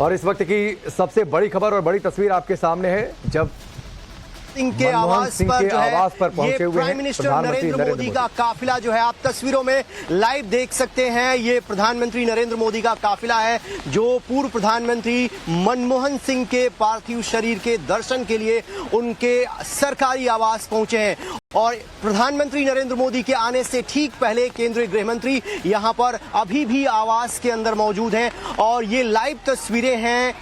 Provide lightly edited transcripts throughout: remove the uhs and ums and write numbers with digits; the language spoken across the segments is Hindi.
और इस वक्त की सबसे बड़ी खबर और बड़ी तस्वीर आपके सामने है, जब सिंह के आवास पर जो है पहुंचे ये हुए प्राइम मिनिस्टर नरेंद्र मोदी का काफिला जो है आप तस्वीरों में लाइव देख सकते हैं। ये प्रधानमंत्री नरेंद्र मोदी का काफिला है जो पूर्व प्रधानमंत्री मनमोहन सिंह के पार्थिव शरीर के दर्शन के लिए उनके सरकारी आवास पहुंचे हैं। और प्रधानमंत्री नरेंद्र मोदी के आने से ठीक पहले केंद्रीय गृह मंत्री यहां पर अभी भी आवास के अंदर मौजूद हैं और ये लाइव तस्वीरें हैं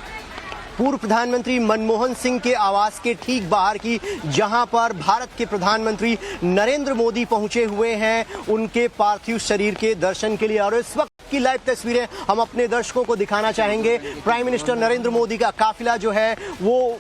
पूर्व प्रधानमंत्री मनमोहन सिंह के आवास के ठीक बाहर की, जहां पर भारत के प्रधानमंत्री नरेंद्र मोदी पहुंचे हुए हैं उनके पार्थिव शरीर के दर्शन के लिए। और इस वक्त की लाइव तस्वीरें हम अपने दर्शकों को दिखाना चाहेंगे। प्राइम मिनिस्टर नरेंद्र मोदी का काफिला जो है वो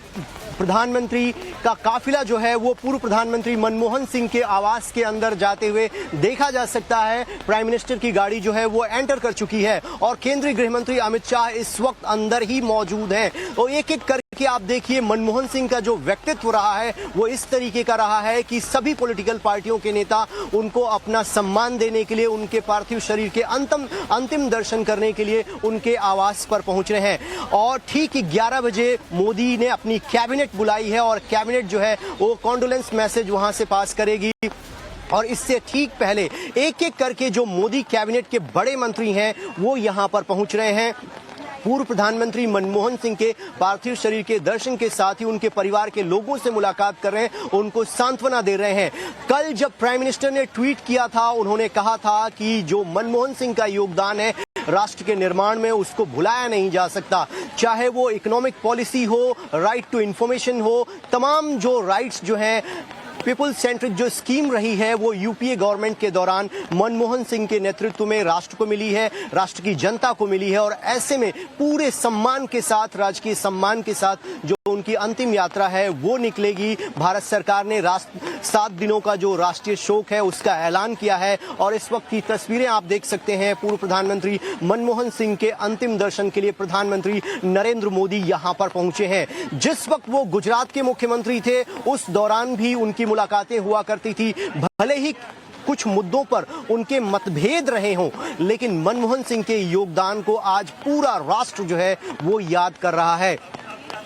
प्रधानमंत्री का काफिला जो है वो पूर्व प्रधानमंत्री मनमोहन सिंह के आवास के अंदर जाते हुए देखा जा सकता है। प्राइम मिनिस्टर की गाड़ी जो है वो एंटर कर चुकी है और केंद्रीय गृह मंत्री अमित शाह इस वक्त अंदर ही मौजूद हैं। तो एक एक करके आप देखिए मनमोहन सिंह का जो व्यक्तित्व रहा है वो इस तरीके का रहा है कि सभी पॉलिटिकल पार्टियों के नेता उनको अपना सम्मान देने के लिए, उनके पार्थिव शरीर के अंतिम दर्शन करने के लिए उनके आवास पर पहुंच रहे हैं। और ठीक 11 बजे मोदी ने अपनी कैबिनेट बुलाई है और कैबिनेट जो है वो कॉन्डोलेंस मैसेज वहां से पास करेगी। और इससे ठीक पहले एक एक करके जो मोदी कैबिनेट के बड़े मंत्री हैं वो यहां पर पहुंच रहे हैं। पूर्व प्रधानमंत्री मनमोहन सिंह के पार्थिव शरीर के दर्शन के साथ ही उनके परिवार के लोगों से मुलाकात कर रहे हैं, उनको सांत्वना दे रहे हैं। कल जब प्राइम मिनिस्टर ने ट्वीट किया था, उन्होंने कहा था कि जो मनमोहन सिंह का योगदान है राष्ट्र के निर्माण में उसको भुलाया नहीं जा सकता। चाहे वो इकोनॉमिक पॉलिसी हो, राइट टू इंफॉर्मेशन हो, तमाम जो राइट्स जो हैं पीपल सेंट्रिक जो स्कीम रही है वो यूपीए गवर्नमेंट के दौरान मनमोहन सिंह के नेतृत्व में राष्ट्र को मिली है, राष्ट्र की जनता को मिली है। और ऐसे में पूरे सम्मान के साथ, राजकीय सम्मान के साथ जो उनकी अंतिम यात्रा है वो निकलेगी। भारत सरकार ने 7 दिनों का जो राष्ट्रीय शोक है उसका ऐलान किया है। और इस वक्त की तस्वीरें आप देख सकते हैं, पूर्व प्रधानमंत्री मनमोहन सिंह के अंतिम दर्शन के लिए प्रधानमंत्री नरेंद्र मोदी यहां पर पहुंचे हैं। जिस वक्त वो गुजरात के मुख्यमंत्री थे उस दौरान भी उनकी मुलाकातें हुआ करती थी। भले ही कुछ मुद्दों पर उनके मतभेद रहे हों, लेकिन मनमोहन सिंह के योगदान को आज पूरा राष्ट्र जो है वो याद कर रहा है।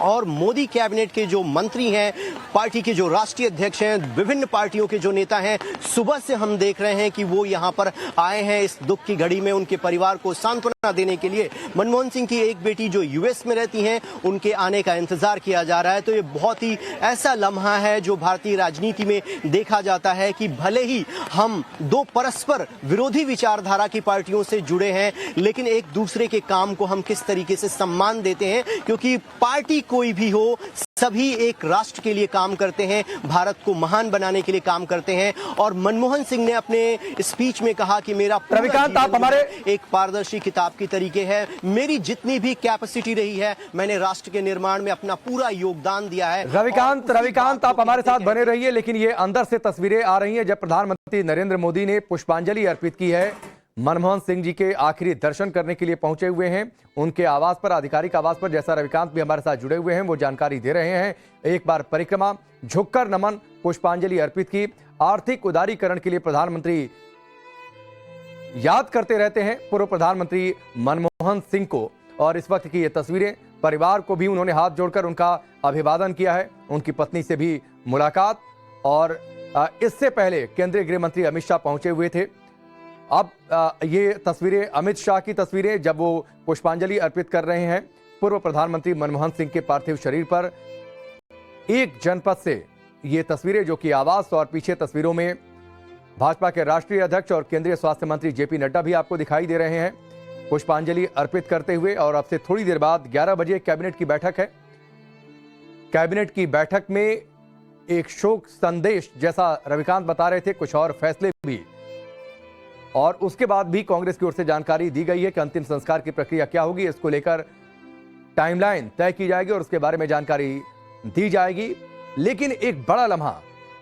और मोदी कैबिनेट के जो मंत्री हैं, पार्टी के जो राष्ट्रीय अध्यक्ष हैं, विभिन्न पार्टियों के जो नेता हैं, सुबह से हम देख रहे हैं कि वो यहाँ पर आए हैं इस दुख की घड़ी में उनके परिवार को सांत्वना देने के लिए। मनमोहन सिंह की एक बेटी जो यूएस में रहती हैं, उनके आने का इंतजार किया जा रहा है। तो ये बहुत ही ऐसा लम्हा है जो भारतीय राजनीति में देखा जाता है कि भले ही हम दो परस्पर विरोधी विचारधारा की पार्टियों से जुड़े हैं, लेकिन एक दूसरे के काम को हम किस तरीके से सम्मान देते हैं, क्योंकि पार्टी कोई भी हो, सभी एक राष्ट्र के लिए काम करते हैं, भारत को महान बनाने के लिए काम करते हैं। और मनमोहन सिंह ने अपने स्पीच में कहा कि मेरा रविकांत, आप हमारे एक पारदर्शी किताब की तरीके है, मेरी जितनी भी कैपेसिटी रही है मैंने राष्ट्र के निर्माण में अपना पूरा योगदान दिया है। रविकांत आप हमारे साथ बने रहिए। लेकिन ये अंदर से तस्वीरें आ रही हैं जब प्रधानमंत्री नरेंद्र मोदी ने पुष्पांजलि अर्पित की है। मनमोहन सिंह जी के आखिरी दर्शन करने के लिए पहुंचे हुए हैं उनके आवास पर, आधिकारिक आवास पर, जैसा रविकांत भी हमारे साथ जुड़े हुए हैं वो जानकारी दे रहे हैं। एक बार परिक्रमा, झुककर नमन, पुष्पांजलि अर्पित की। आर्थिक उदारीकरण के लिए प्रधानमंत्री याद करते रहते हैं पूर्व प्रधानमंत्री मनमोहन सिंह को। और इस वक्त की ये तस्वीरें, परिवार को भी उन्होंने हाथ जोड़कर उनका अभिवादन किया है, उनकी पत्नी से भी मुलाकात। और इससे पहले केंद्रीय गृह मंत्री अमित शाह पहुंचे हुए थे। अब ये तस्वीरें अमित शाह की तस्वीरें जब वो पुष्पांजलि अर्पित कर रहे हैं पूर्व प्रधानमंत्री मनमोहन सिंह के पार्थिव शरीर पर। एक जनपद से ये तस्वीरें जो कि आवास, और पीछे तस्वीरों में भाजपा के राष्ट्रीय अध्यक्ष और केंद्रीय स्वास्थ्य मंत्री जेपी नड्डा भी आपको दिखाई दे रहे हैं पुष्पांजलि अर्पित करते हुए। और अब से थोड़ी देर बाद 11 बजे कैबिनेट की बैठक है। कैबिनेट की बैठक में एक शोक संदेश, जैसा रविकांत बता रहे थे, कुछ और फैसले भी, और उसके बाद भी कांग्रेस की ओर से जानकारी दी गई है कि अंतिम संस्कार की प्रक्रिया क्या होगी, इसको लेकर टाइमलाइन तय की जाएगी और उसके बारे में जानकारी दी जाएगी। लेकिन एक बड़ा लम्हा,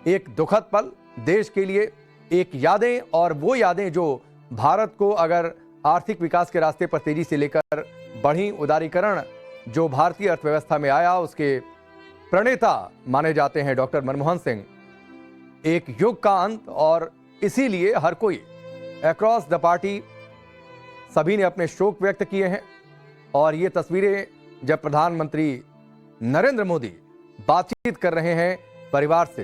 एक दुखद पल देश के लिए, एक यादें, और वो यादें जो भारत को अगर आर्थिक विकास के रास्ते पर तेजी से लेकर बढ़ी, उदारीकरण जो भारतीय अर्थव्यवस्था में आया, उसके प्रणेता माने जाते हैं डॉक्टर मनमोहन सिंह। एक युग का अंत, और इसीलिए हर कोई अक्रॉस द पार्टी सभी ने अपने शोक व्यक्त किए हैं। और ये तस्वीरें जब प्रधानमंत्री नरेंद्र मोदी बातचीत कर रहे हैं परिवार से,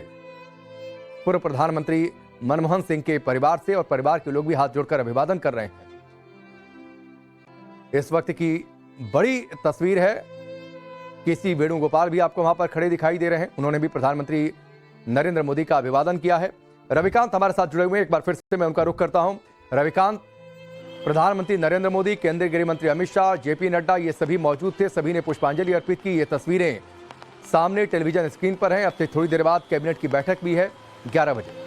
पूर्व प्रधानमंत्री मनमोहन सिंह के परिवार से, और परिवार के लोग भी हाथ जोड़कर अभिवादन कर रहे हैं। इस वक्त की बड़ी तस्वीर है कि सी वेणुगोपाल भी आपको वहां पर खड़े दिखाई दे रहे हैं। उन्होंने भी प्रधानमंत्री नरेंद्र मोदी का अभिवादन किया है। रविकांत हमारे साथ जुड़े हुए हैं, एक बार फिर से मैं उनका रुख करता हूं। रविकांत, प्रधानमंत्री नरेंद्र मोदी, केंद्रीय गृह मंत्री अमित शाह, जेपी नड्डा, ये सभी मौजूद थे, सभी ने पुष्पांजलि अर्पित की। ये तस्वीरें सामने टेलीविजन स्क्रीन पर हैं। अब से थोड़ी देर बाद कैबिनेट की बैठक भी है 11 बजे।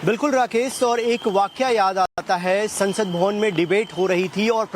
बिल्कुल राकेश, और एक वाकया याद आता है, संसद भवन में डिबेट हो रही थी और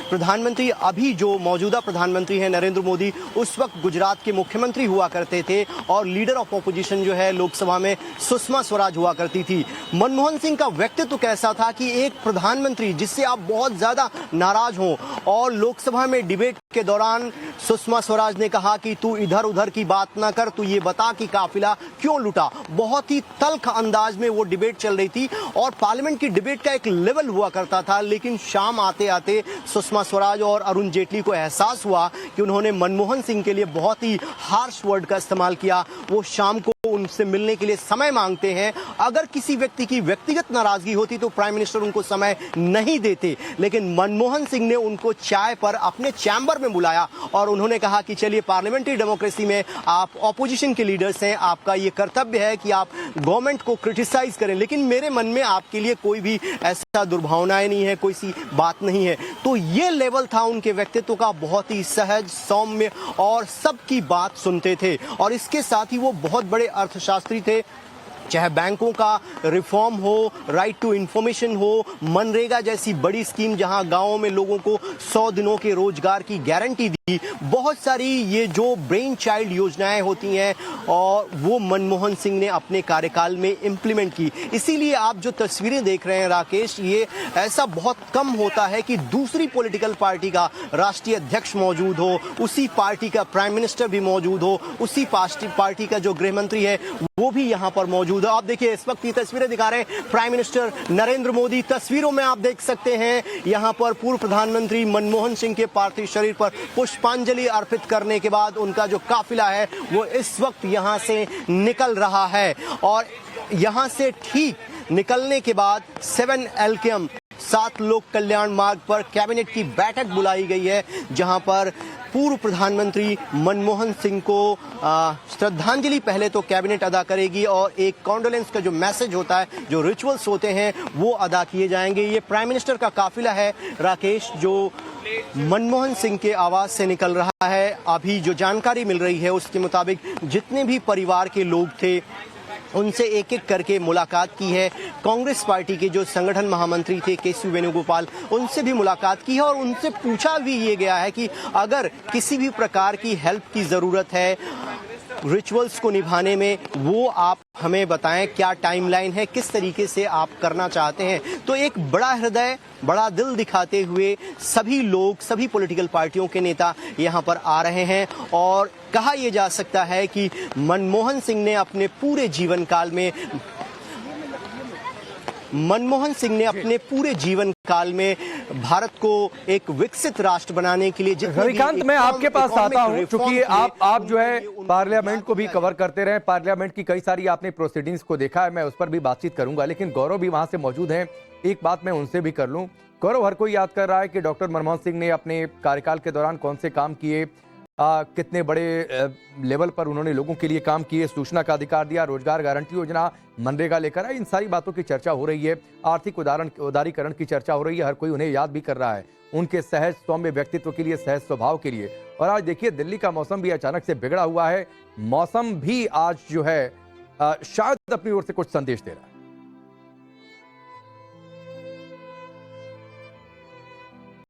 प्रधानमंत्री अभी जो मौजूदा प्रधानमंत्री हैं नरेंद्र मोदी, उस वक्त गुजरात के मुख्यमंत्री हुआ करते थे, और लीडर ऑफ ऑपोजिशन जो है लोकसभा में सुषमा स्वराज हुआ करती थी। मनमोहन सिंह का व्यक्तित्व तो कैसा था कि एक प्रधानमंत्री जिससे आप बहुत ज्यादा नाराज हों, और लोकसभा में डिबेट के दौरान सुषमा स्वराज ने कहा कि तू इधर उधर की बात ना कर, तू ये बता कि काफिला क्यों लुटा। बहुत ही तल्ख अंदाज में वो डिबेट चल रही थी और पार्लियामेंट की डिबेट का एक लेवल हुआ करता था। लेकिन शाम आते आते सुषमा स्वराज और अरुण जेटली को एहसास हुआ कि उन्होंने मनमोहन सिंह के लिए बहुत ही हार्श वर्ड का इस्तेमाल किया। वो शाम को उनसे मिलने के लिए समय मांगते हैं। अगर किसी व्यक्ति की व्यक्तिगत नाराजगी होती तो प्राइम मिनिस्टर उनको समय नहीं देते, लेकिन मनमोहन सिंह ने उनको चाय पर अपने चैम्बर में बुलाया और उन्होंने कहा कि चलिए, पार्लियामेंट्री डेमोक्रेसी में आप ऑपोजिशन के लीडर्स हैं, आपका ये कर्तव्य है कि आप गवर्नमेंट को क्रिटिसाइज करें, लेकिन मेरे मन में आपके लिए कोई भी ऐसा दुर्भावनाएं नहीं है, कोई सी बात नहीं है। तो ये लेवल था उनके व्यक्तित्व का, बहुत ही सहज, सौम्य, और सबकी बात सुनते थे। और इसके साथ ही वो बहुत बड़े अर्थशास्त्री थे। चाहे बैंकों का रिफॉर्म हो, राइट टू इंफॉर्मेशन हो, मनरेगा जैसी बड़ी स्कीम जहां गांवों में लोगों को 100 दिनों के रोजगार की गारंटी दी, बहुत सारी ये जो ब्रेन चाइल्ड योजनाएं होती हैं, और वो मनमोहन सिंह ने अपने कार्यकाल में इंप्लीमेंट की। इसीलिए आप जो तस्वीरें देख रहे हैं राकेश, ये ऐसा बहुत कम होता है कि दूसरी पॉलिटिकल पार्टी का राष्ट्रीय अध्यक्ष मौजूद हो, उसी पार्टी का प्राइम मिनिस्टर भी मौजूद हो, उसी पार्टी का जो गृह मंत्री है वो भी यहाँ पर मौजूद। आप देखिए, इस वक्त की तस्वीरें दिखा रहे हैं प्राइम मिनिस्टर नरेंद्र मोदी। तस्वीरों में आप देख सकते हैं यहां पर पूर्व प्रधानमंत्री मनमोहन सिंह के पार्थिव शरीर पर पुष्पांजलि अर्पित करने के बाद उनका जो काफिला है वो इस वक्त यहां से निकल रहा है। और यहां से ठीक निकलने के बाद 7 LKM 7 लोक कल्याण मार्ग पर कैबिनेट की बैठक बुलाई गई है, जहां पर पूर्व प्रधानमंत्री मनमोहन सिंह को श्रद्धांजलि पहले तो कैबिनेट अदा करेगी, और एक कॉन्डोलेंस का जो मैसेज होता है, जो रिचुअल्स होते हैं, वो अदा किए जाएंगे। ये प्राइम मिनिस्टर का काफिला है राकेश, जो मनमोहन सिंह के आवास से निकल रहा है। अभी जो जानकारी मिल रही है उसके मुताबिक जितने भी परिवार के लोग थे उनसे एक एक करके मुलाकात की है। कांग्रेस पार्टी के जो संगठन महामंत्री थे केसी वेणुगोपाल, उनसे भी मुलाकात की है, और उनसे पूछा भी ये गया है कि अगर किसी भी प्रकार की हेल्प की जरूरत है रिचुअल्स को निभाने में, वो आप हमें बताएं, क्या टाइमलाइन है, किस तरीके से आप करना चाहते हैं। तो एक बड़ा हृदय, बड़ा दिल दिखाते हुए सभी लोग, सभी पॉलिटिकल पार्टियों के नेता यहां पर आ रहे हैं। और कहा यह जा सकता है कि मनमोहन सिंह ने अपने पूरे जीवन काल में भारत को एक विकसित राष्ट्र बनाने के लिए रविकांत, मैं आपके पास आता हूं, क्योंकि आप जो है पार्लियामेंट को भी कवर करते रहे, पार्लियामेंट की कई सारी आपने प्रोसीडिंग्स को देखा है, मैं उस पर भी बातचीत करूंगा, लेकिन गौरव भी वहां से मौजूद हैं, एक बात मैं उनसे भी कर लूं। गौरव, हर कोई याद कर रहा है कि डॉक्टर मनमोहन सिंह ने अपने कार्यकाल के दौरान कौन से काम किए, कितने बड़े लेवल पर उन्होंने लोगों के लिए काम किए, सूचना का अधिकार दिया, रोजगार गारंटी योजना, मनरेगा लेकर आए, इन सारी बातों की चर्चा हो रही है, आर्थिक उदारीकरण की चर्चा हो रही है, हर कोई उन्हें याद भी कर रहा है उनके सहज सौम्य व्यक्तित्व के लिए, सहज स्वभाव के लिए। और आज देखिए, दिल्ली का मौसम भी अचानक से बिगड़ा हुआ है, मौसम भी आज जो है शायद अपनी ओर से कुछ संदेश दे रहा है।